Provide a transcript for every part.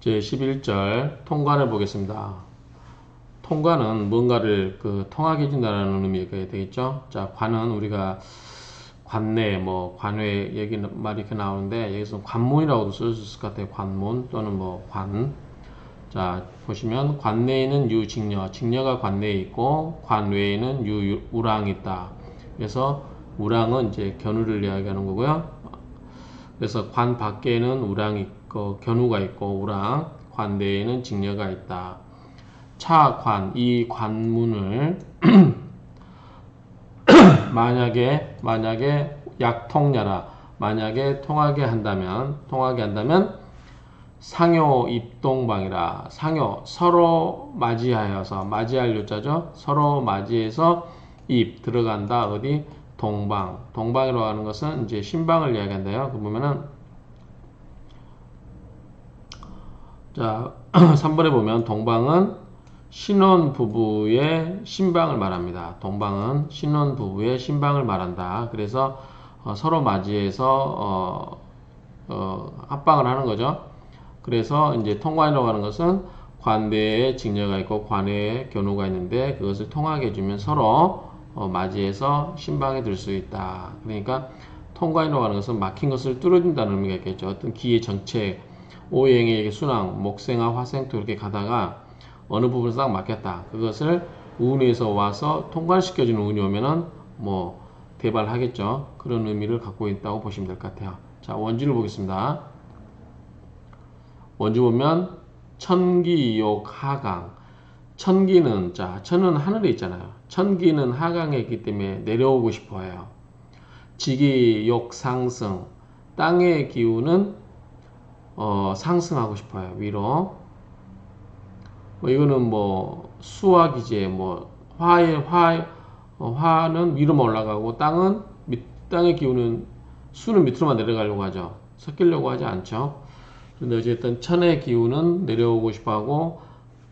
제 11절 통관을 보겠습니다. 통관은 뭔가를 통하게 해준다는 의미가 되겠죠. 자, 관은 우리가 관내, 관외 얘기 말이 이렇게 나오는데 여기서 관문이라고도 쓸 수 있을 것 같아요. 관문 또는 관. 자, 보시면 관내에는 유직녀, 직녀가 관내에 있고 관외에는 우랑이 있다. 그래서 우랑은 이제 견우를 이야기하는 거고요. 그래서 관 밖에는 우랑이 있고 견우가 있고 우랑, 관 내에는 직녀가 있다. 차관, 이 관문을 만약에 약통야라, 만약에 통하게 한다면 상요 입동방이라. 상요, 서로 맞이하여서, 맞이할 요자죠. 서로 맞이해서 입 들어간다. 어디? 동방. 동방이라고 하는 것은 이제 신방을 이야기한다요. 그 보면은 자 3번에 보면 동방은 신혼부부의 신방을 말합니다. 동방은 신혼부부의 신방을 말한다. 그래서 서로 맞이해서 합방을 하는 거죠. 그래서 이제 통관이라고 하는 것은 관내에 직녀가 있고 관외에 견우가 있는데 그것을 통하게 해주면 서로 맞이해서 신방에 들 수 있다. 그러니까 통관이라고 하는 것은 막힌 것을 뚫어준다는 의미가 있겠죠. 어떤 기의 정책, 오행의 순항, 목생화, 화생토 이렇게 가다가 어느 부분을 싹 막혔다. 그것을 운에서 와서 통관시켜주는 운이 오면은 대발하겠죠. 그런 의미를 갖고 있다고 보시면 될 것 같아요. 자, 원주를 보겠습니다. 원주 보면 천기욕 하강. 천기는 천은 하늘에 있잖아요. 천기는 하강에 있기 때문에 내려오고 싶어 해요. 지기욕 상승. 땅의 기운은 상승하고 싶어요. 위로. 이거는 수학이지. 화는 위로만 올라가고 땅의 기운은 수는 밑으로만 내려가려고 하죠. 섞이려고 하지 않죠. 근데 어쨌든 천의 기운은 내려오고 싶어 하고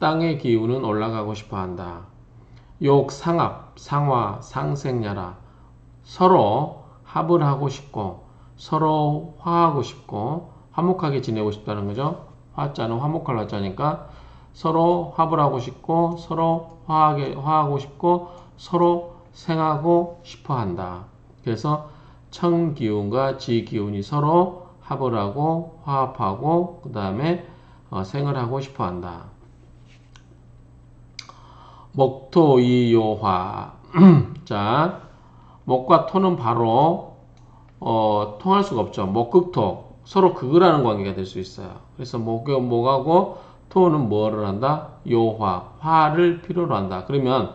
땅의 기운은 올라가고 싶어 한다. 욕 상합, 상화, 상생야라. 서로 합을 하고 싶고 서로 화하고 싶고 화목하게 지내고 싶다는 거죠. 화자는 화목할 화자니까 서로 합을 하고 싶고 서로 화하고 싶고 서로 생하고 싶어 한다. 그래서 천기운과 지기운이 서로 합을 하고 화합하고 그 다음에 생을 하고 싶어 한다. 목토이요화. 자, 목과 토는 바로 통할 수가 없죠. 목극토. 서로 극을 하는 관계가 될 수 있어요. 그래서 목하고 토는 뭐를 한다? 요화. 화를 필요로 한다. 그러면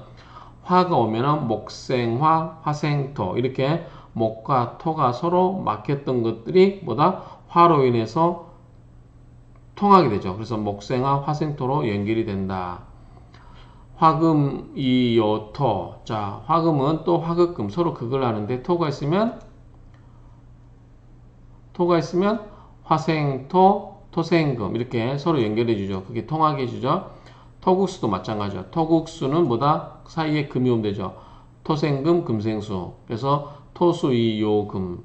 화가 오면은 목생화, 화생토. 이렇게 목과 토가 서로 막혔던 것들이 화로 인해서 통하게 되죠. 그래서 목생화, 화생토로 연결이 된다. 화금, 이요토. 자, 화금은 또 화극금. 서로 극을 하는데 토가 있으면 화생토, 토생금. 이렇게 서로 연결해 주죠. 그게 통하게 해주죠. 토국수도 마찬가지죠. 토국수는 사이에 금이 오면 되죠. 토생금, 금생수. 그래서 토수이요금.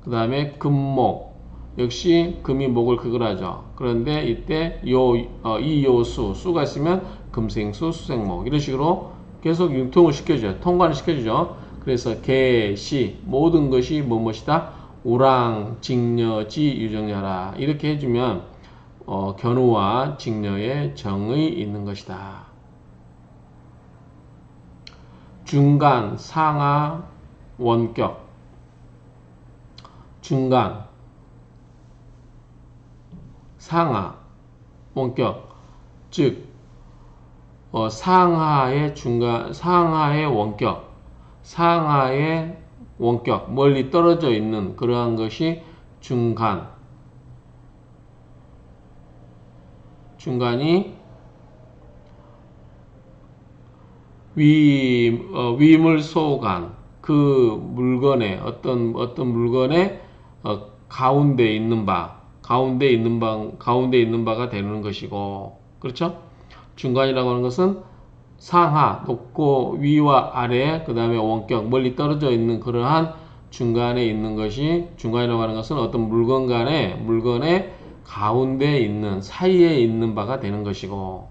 그 다음에 금목. 역시 금이 목을 극을 하죠. 그런데 이때 이요수. 수가 있으면 금생수, 수생목. 이런 식으로 계속 융통을 시켜줘요. 통관을 시켜주죠. 그래서 개, 시. 모든 것이 무엇이다? 우랑, 직녀, 지, 유정야라. 이렇게 해주면 견우와 직녀의 정의 있는 것이다. 중간, 상하, 원격. 중간, 상하, 원격. 즉 상하의 중간, 상하의 원격, 상하의 원격, 멀리 떨어져 있는 그러한 것이 중간. 중간이 위물소간, 그 물건의 어떤 물건의 가운데 있는 바가 되는 것이고, 그렇죠? 중간이라고 하는 것은 상하, 높고 위와 아래, 그 다음에 원격, 멀리 떨어져 있는 그러한 중간에 있는 것이, 중간이라고 하는 것은 어떤 물건의 가운데 있는 사이에 있는 바가 되는 것이고,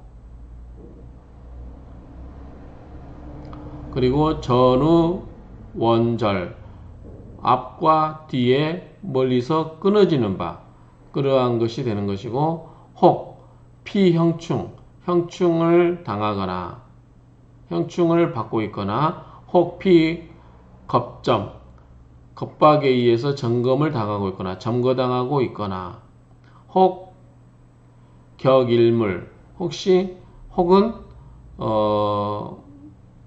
그리고 전후 원절 앞과 뒤에 멀리서 끊어지는 바, 그러한 것이 되는 것이고, 혹 피형충 형충을 당하거나 형충을 받고 있거나, 혹 피겁점 겁박에 의해서 점검을 당하고 있거나 점거당하고 있거나, 혹 격일물 혹시 혹은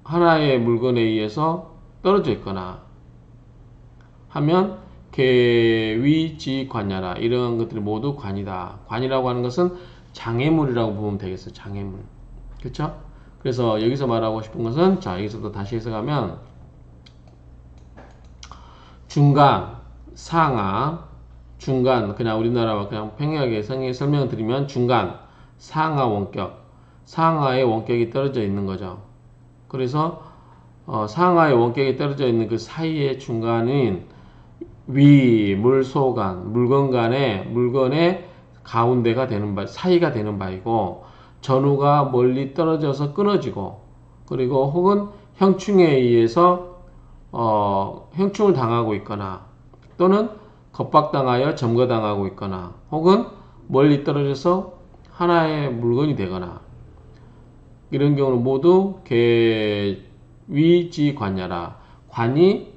하나의 물건에 의해서 떨어져 있거나 하면 계위지관야라. 이런 것들이 모두 관이다. 관이라고 하는 것은 장애물이라고 보면 되겠어요. 장애물. 그렇죠? 그래서 여기서 말하고 싶은 것은, 자, 여기서도 다시 해석하면, 중간, 상하, 중간, 그냥 우리나라와 그냥 평이하게 설명을 드리면, 중간, 상하 원격, 상하의 원격이 떨어져 있는 거죠. 그래서 상하의 원격이 떨어져 있는 그 사이의 중간인 위, 물소간, 물건의 가운데가 되는 바, 사이가 되는 바이고, 전후가 멀리 떨어져서 끊어지고, 그리고 혹은 형충에 의해서 형충을 당하고 있거나, 또는 겁박당하여 점거당하고 있거나, 혹은 멀리 떨어져서 하나의 물건이 되거나, 이런 경우는 모두 계위지관야라. 관이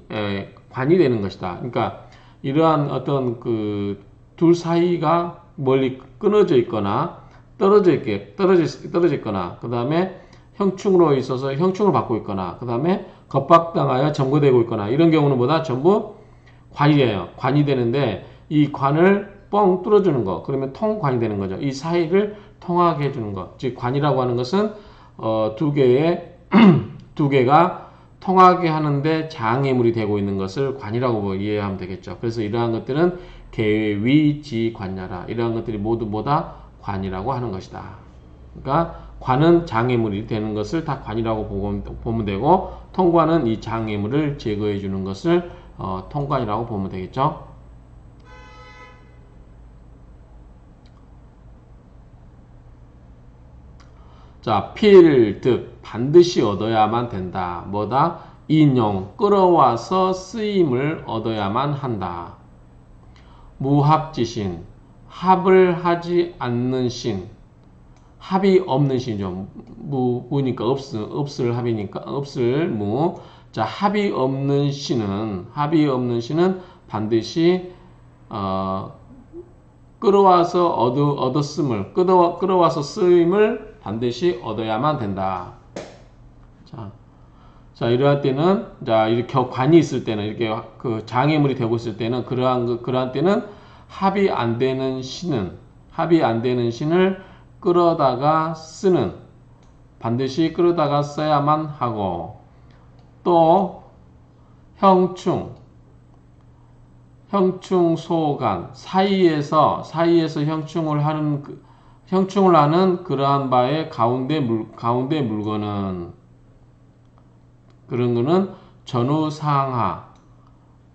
되는 것이다. 그러니까 이러한 어떤 그 둘 사이가 멀리 끊어져 있거나 떨어져 있거나, 그 다음에 형충으로 있어서 형충을 받고 있거나, 그 다음에 겁박당하여 점거되고 있거나, 이런 경우는 뭐다? 전부 관이에요. 관이 되는데, 이 관을 뻥 뚫어주는 거, 그러면 통관이 되는 거죠. 이 사이를 통하게 해주는 거. 즉 관이라고 하는 것은 두 개가 통하게 하는데 장애물이 되고 있는 것을 관이라고 이해하면 되겠죠. 그래서 이러한 것들은 계위지관야라. 이러한 것들이 모두 뭐다? 관이라고 하는 것이다. 그러니까 관은 장애물이 되는 것을 다 관이라고 보면 되고, 통관은 이 장애물을 제거해 주는 것을 통관이라고 보면 되겠죠. 자, 필득 반드시 얻어야만 된다. 뭐다? 인용, 끌어와서 쓰임을 얻어야만 한다. 무합지신, 합을 하지 않는 신, 합이 없는 신이죠. 무니까 없을 합이니까 없을 무. 자, 합이 없는 신은 반드시 끌어와서 얻었음을, 끌어와서 쓰임을 반드시 얻어야만 된다. 자, 이러할 때는, 자, 이렇게 관이 있을 때는, 이렇게 그 장애물이 되고 있을 때는, 그러한 때는 합이 안 되는 신을 끌어다가 쓰는, 반드시 끌어다가 써야만 하고, 또 형충 소간, 사이에서 형충을 하는 그러한 바의 가운데 물건은, 그런 거는 전후상하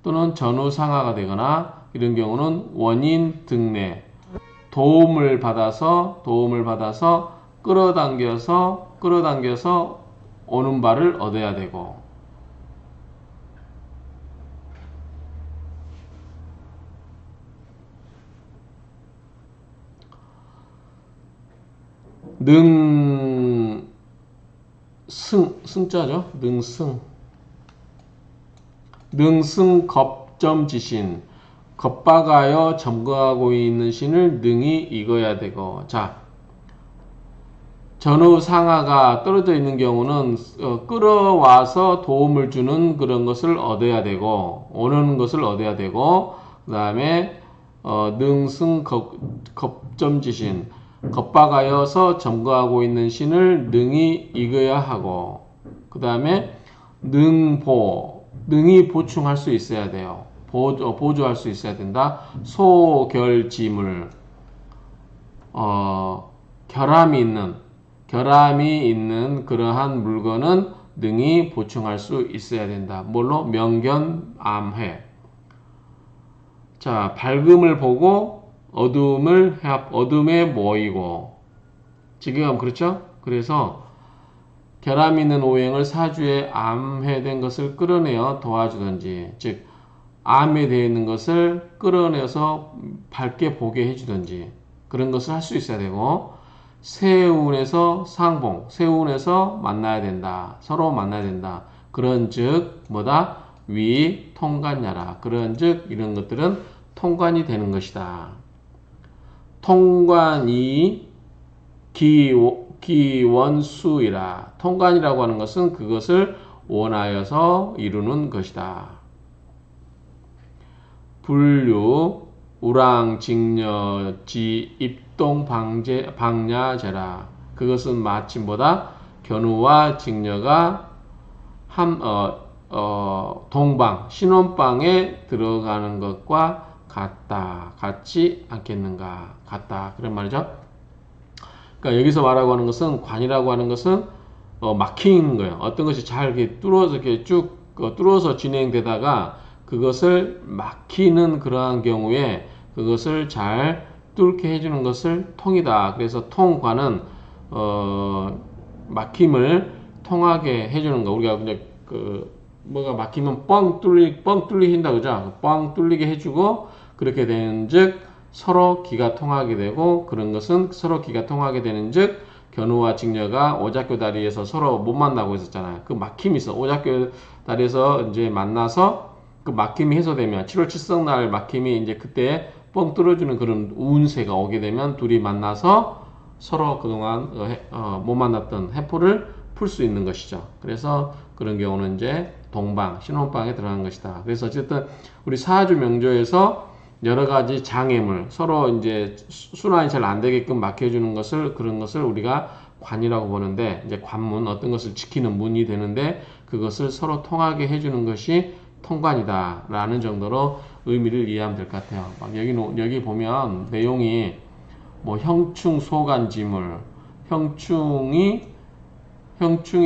또는 전후상하가 되거나, 이런 경우는 원인 등내, 도움을 받아서 끌어당겨서 오는 바를 얻어야 되고, 승자죠. 능승 겁점지신, 겁박하여 점거하고 있는 신을 능히 익어야 되고. 자, 전후 상하가 떨어져 있는 경우는 끌어와서 도움을 주는 그런 것을 얻어야 되고, 오는 것을 얻어야 되고, 그 다음에 능승 겁점지신, 겁박하여서 점거하고 있는 신을 능히 익어야 하고, 그 다음에 능히 보충할 수 있어야 돼요. 보조할 수 있어야 된다. 소결지물, 결함이 있는 그러한 물건은 능히 보충할 수 있어야 된다. 뭘로? 명견암회. 자, 밝음을 보고 어둠에 모이고 직역하면 그렇죠? 그래서 결함 있는 오행을 사주에 암해된 것을 끌어내어 도와주든지, 즉 암에 되어 있는 것을 끌어내서 밝게 보게 해주든지 그런 것을 할 수 있어야 되고, 세운에서 상봉, 세운에서 만나야 된다. 서로 만나야 된다. 그런즉 뭐다? 위 통관야라. 그런즉 이런 것들은 통관이 되는 것이다. 통관이 기원수이라. 통관이라고 하는 것은 그것을 원하여서 이루는 것이다. 분류 우랑직녀지 입동 방야제라. 그것은 마침보다 견우와 직녀가 동방 신혼방에 들어가는 것과 같지 않겠는가. 같다 그런 말이죠. 그러니까 여기서 말하고 하는 것은, 관이라고 하는 것은 막히는 거예요. 어떤 것이 잘 이렇게 뚫어서 이렇게 쭉 뚫어서 진행되다가 그것을 막히는 그러한 경우에 그것을 잘 뚫게 해주는 것을 통이다. 그래서 통관은 막힘을 통하게 해주는 거. 우리가 그냥 뭐가 막히면 뻥 뚫린다 그죠? 뻥 뚫리게 해주고, 그렇게 되는즉 서로 기가 통하게 되고, 그런 것은 서로 기가 통하게 되는즉 견우와 직녀가 오작교 다리에서 서로 못 만나고 있었잖아요. 그 막힘이 있어. 오작교 다리에서 이제 만나서 그 막힘이 해소되면 7월 7성날 막힘이 이제 그때 뻥 뚫어주는 그런 운세가 오게 되면 둘이 만나서 서로 그동안 못 만났던 해포를 풀 수 있는 것이죠. 그래서 그런 경우는 이제 동방, 신혼방에 들어가는 것이다. 그래서 어쨌든 우리 사주 명조에서 여러 가지 장애물, 서로 이제 순환이 잘 안 되게끔 막혀주는 것을, 그런 것을 우리가 관이라고 보는데, 이제 관문, 어떤 것을 지키는 문이 되는데, 그것을 서로 통하게 해주는 것이 통관이다 라는 정도로 의미를 이해하면 될 것 같아요. 막 여기 보면 내용이 뭐 형충 소간지물, 형충이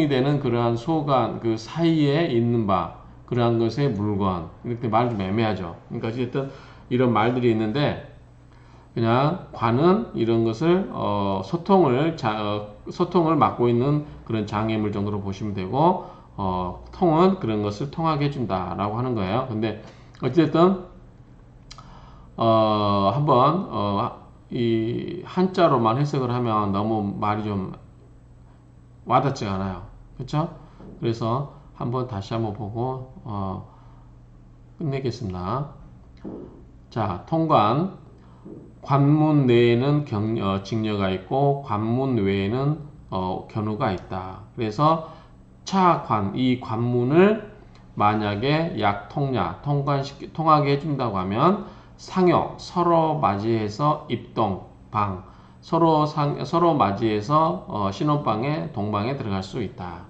되는 그러한 소간, 그 사이에 있는 바, 그러한 것의 물건, 이렇게 말 좀 애매하죠. 그러니까 어쨌든 이런 말들이 있는데, 그냥 관은 이런 것을 소통을 맡고 있는 그런 장애물 정도로 보시면 되고, 통은 그런 것을 통하게 해준다라고 하는 거예요. 근데 어쨌든 한번 이 한자로만 해석을 하면 너무 말이 좀 와닿지 않아요. 그렇죠? 그래서 다시 한번 보고 끝내겠습니다. 자, 통관. 관문 내에는 직녀가 있고 관문 외에는 견우가 있다. 그래서 차관, 이 관문을 만약에 약통야, 통하게 해준다고 하면 상용, 서로 맞이해서 입동, 방, 서로 맞이해서 신혼방에, 동방에 들어갈 수 있다.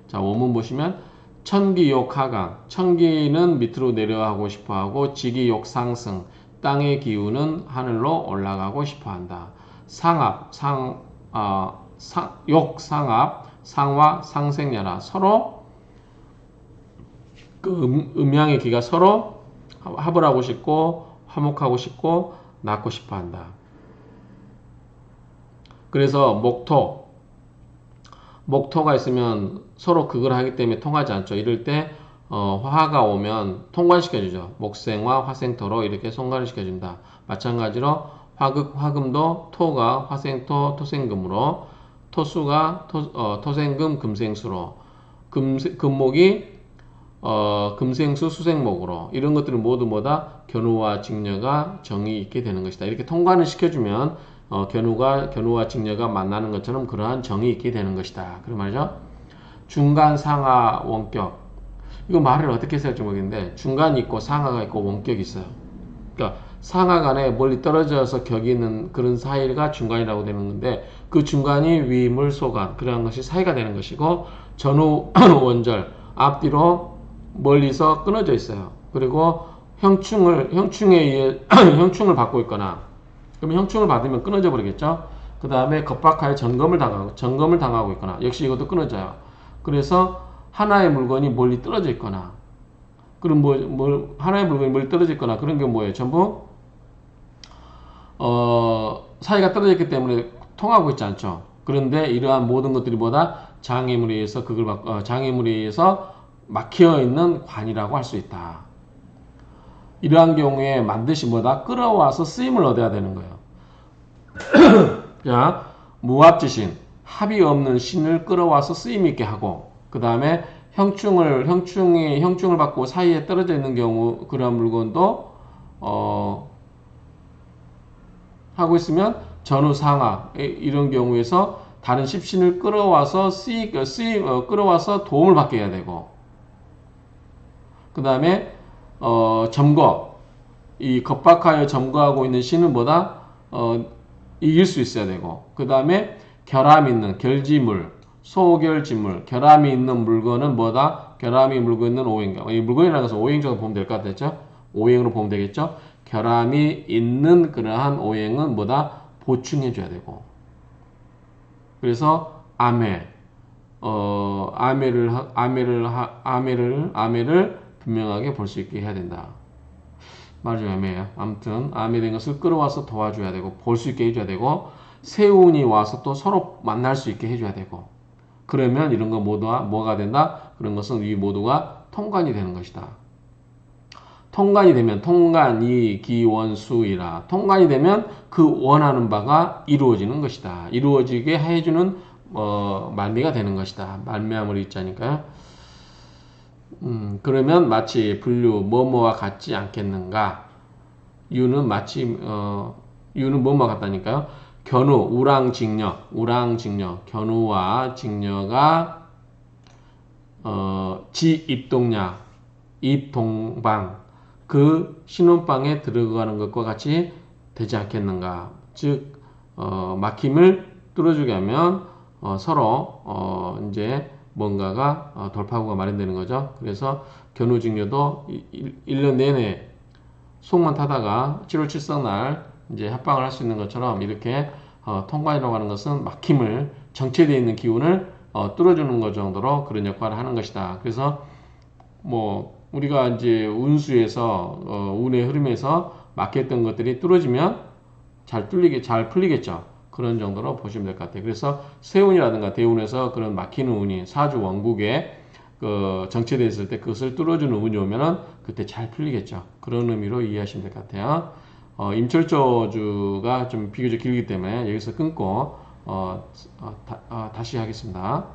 자, 원문 보시면 천기욕 하강, 천기는 밑으로 내려가고 싶어하고 지기욕 상승, 땅의 기운은 하늘로 올라가고 싶어한다. 상합, 욕 상합, 상화 상생야라. 서로 그 음양의 기가 서로 합을 하고 싶고 화목하고 싶고 낳고 싶어한다. 그래서 목토가 있으면 서로 그걸 하기 때문에 통하지 않죠. 이럴 때 화가 오면 통관시켜주죠. 목생화, 화생토로 이렇게 통관을 시켜준다. 마찬가지로 화금도 토가 화생토, 토생금으로, 토수가 토생금, 금생수로, 금목이 금생수, 수생목으로, 이런 것들은 모두 뭐다? 견우와 직녀가 정이 있게 되는 것이다. 이렇게 통관을 시켜주면 견우와 직녀가 만나는 것처럼 그러한 정이 있게 되는 것이다. 그런 말이죠. 중간, 상하, 원격. 이거 말을 어떻게 해서 할지 모르겠는데, 중간이 있고 상하가 있고 원격이 있어요. 그러니까 상하 간에 멀리 떨어져서 격이 있는 그런 사이가 중간이라고 되는 건데, 그 중간이 위물소간, 그러한 것이 사이가 되는 것이고, 전후 원절, 앞뒤로 멀리서 끊어져 있어요. 그리고 형충에 의해 형충을 받고 있거나, 그럼 형충을 받으면 끊어져 버리겠죠. 그 다음에 겁박하여 점검을 당하고 있거나, 역시 이것도 끊어져요. 그래서 하나의 물건이 멀리 떨어져 있거나, 그럼 하나의 물건이 멀리 떨어져 있거나, 그런 게 뭐예요? 전부 사이가 떨어졌기 때문에 통하고 있지 않죠. 그런데 이러한 모든 것들이 뭐다? 장애물에 의해서 장애물에 의해서 막혀 있는 관이라고 할 수 있다. 이러한 경우에 반드시 뭐다? 끌어와서 쓰임을 얻어야 되는 거예요. 자, 무합지신, 합이 없는 신을 끌어와서 쓰임 있게 하고, 그 다음에 형충을 받고 사이에 떨어져 있는 경우, 그러한 물건도, 하고 있으면 전후상하, 이런 경우에서 다른 십신을 끌어와서 끌어와서 도움을 받게 해야 되고, 그 다음에, 점거, 이 겁박하여 점거하고 있는 신은 뭐다? 이길 수 있어야 되고, 그 다음에 결함 있는 결지물, 소결지물, 결함이 있는 물건은 뭐다? 결함이 물고 있는 오행. 이 물건이라는 것은 오행 정도 보면 될 것 같겠죠? 오행으로 보면 되겠죠? 결함이 있는 그러한 오행은 뭐다? 보충해줘야 되고. 그래서 아매를 분명하게 볼 수 있게 해야 된다. 말이 좀 애매해요. 아무튼 암에 된 것을 끌어와서 도와줘야 되고 볼 수 있게 해줘야 되고 세운이 와서 또 서로 만날 수 있게 해줘야 되고 그러면 이런 거 모두가 뭐가 된다? 그런 것은 이 모두가 통관이 되는 것이다. 통관이 되면 통관이 기원수이라 통관이 되면 그 원하는 바가 이루어지는 것이다. 이루어지게 해주는 말미가 되는 것이다. 말미암을 있자니까요. 그러면 마치 분류 뭐뭐와 같지 않겠는가? 이유는 이유는 뭐뭐와 같다니까요. 견우, 우랑직녀, 견우와 직녀가 지입동냐, 입동방, 그 신혼방에 들어가는 것과 같이 되지 않겠는가? 즉 막힘을 뚫어주게 하면 서로 이제 뭔가가 돌파구가 마련되는 거죠. 그래서 견우직녀도 1년 내내 속만 타다가 7월 7석 날 이제 합방을 할 수 있는 것처럼 이렇게 통관이라고 하는 것은 막힘을 정체되어 있는 기운을 뚫어주는 것 정도로 그런 역할을 하는 것이다. 그래서 뭐 우리가 이제 운수에서 운의 흐름에서 막혔던 것들이 뚫어지면 잘 풀리겠죠. 그런 정도로 보시면 될 것 같아요. 그래서 세운이라든가 대운에서 그런 막히는 운이 사주 원국에 정체되어 있을 때 그것을 뚫어주는 운이 오면은 그때 잘 풀리겠죠. 그런 의미로 이해하시면 될 것 같아요. 임철조주가 좀 비교적 길기 때문에 여기서 끊고 다시 하겠습니다.